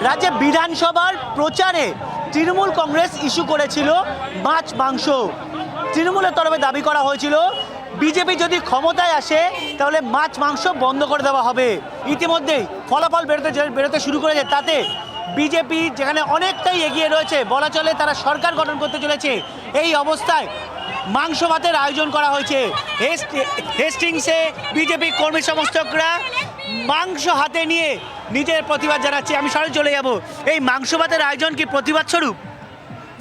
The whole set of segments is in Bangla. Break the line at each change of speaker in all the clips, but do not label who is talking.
রাজ্যে বিধানসভার প্রচারে তৃণমূল কংগ্রেস ইস্যু করেছিল মাছ মাংস। তৃণমূলের তরফে দাবি করা হয়েছিল বিজেপি যদি ক্ষমতায় আসে তাহলে মাছ মাংস বন্ধ করে দেওয়া হবে। ইতিমধ্যেই ফলাফল বেরোতে শুরু করেছে, তাতে বিজেপি যেখানে অনেকটাই এগিয়ে রয়েছে, বলা চলে তারা সরকার গঠন করতে চলেছে। এই অবস্থায় মাংস ভাতের আয়োজন করা হয়েছে। হেস্টিংসে বিজেপি কর্মী সমর্থকরা মাংস হাতে নিয়ে নিজের প্রতিবাদ জানাচ্ছে। আমি সরাসরি চলে যাব। এই মাংস ভাতের আয়োজন কি প্রতিবাদ স্বরূপ?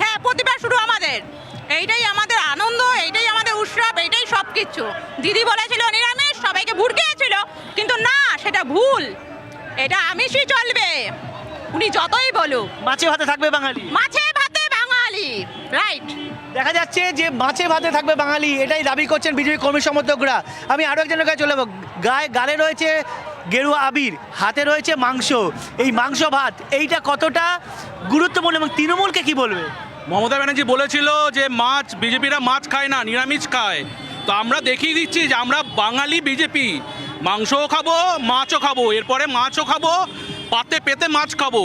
হ্যাঁ, প্রতিবাদ শুরু আমাদের। এইটাই আমাদের আনন্দ, এইটাই আমাদের উৎসব, এইটাই সব কিছু। দিদি বলেছিল নিরামিষ, সবাইকে ভুড়কিয়েছিল, কিন্তু না, সেটা ভুল। এটা আমিষই চলবে, উনি যতই বলুক।
মাছে ভাতে থাকবে বাঙালি,
মাছে ভাতে বাঙালি, রাইট।
দেখা যাচ্ছে যে মাছে ভাতে থাকবে বাঙালি, এটাই দাবি করছেন বিজেপি কর্মী সমর্থকরা। আমি আরও একজনের কাছে চলে যাবো। গালে রয়েছে গেরুয়া আবির, হাতে রয়েছে মাংস। এই মাংস ভাত এইটা কতটা গুরুত্বপূর্ণ এবং তৃণমূলকে কি বলবে?
মমতা ব্যানার্জি বলেছিল যে মাছ, বিজেপিরা মাছ খায় না, নিরামিষ খায়। তো আমরা দেখিয়ে দিচ্ছি যে আমরা বাঙালি বিজেপি, মাংসও খাবো, মাছও খাবো, এরপরে মাছও খাবো, পাতে পেতে মাছ খাবো।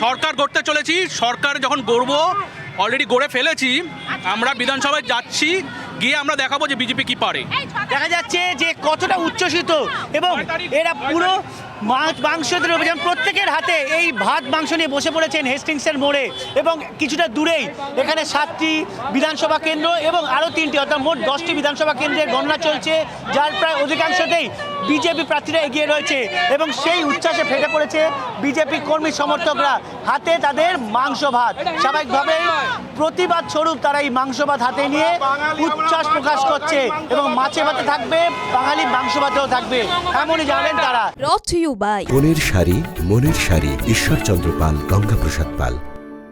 সরকার গড়তে চলেছি। সরকার যখন গড়বো, অলরেডি গড়ে ফেলেছি, আমরা বিধানসভায় যাচ্ছি, গিয়ে আমরা দেখাবো যে বিজেপি কি পারে।
দেখা যাচ্ছে যে কতটা উচ্ছ্বসিত এবং এরা পুরো মাংসদের অভিযান, প্রত্যেকের হাতে এই ভাত মাংস নিয়ে বসে পড়েছেন হেস্টিংসের মোড়ে এবং কিছুটা দূরেই এখানে 7টি বিধানসভা কেন্দ্র এবং আরও 3টি, অর্থাৎ মোট 10টি বিধানসভা কেন্দ্রের গণনা চলছে, যার প্রায় অধিকাংশতেই বিজেপি প্রার্থীরা এগিয়ে রয়েছে এবং সেই উচ্ছ্বাসে ফেটে পড়েছে বিজেপি কর্মী সমর্থকরা। হাতে তাদের মাংস ভাত, স্বাভাবিকভাবেই প্রতিবাদ স্বরূপ তারা এই মাংস ভাত হাতে নিয়ে উচ্ছ্বাস প্রকাশ করছে এবং মাছে ভাতে থাকবে বাঙালি, মাংস ভাতেও থাকবে, এমনই জানেন তারা।
মনের শাড়ি, ঈশ্বরচন্দ্র পাল, গঙ্গাপ্রসাদ পাল।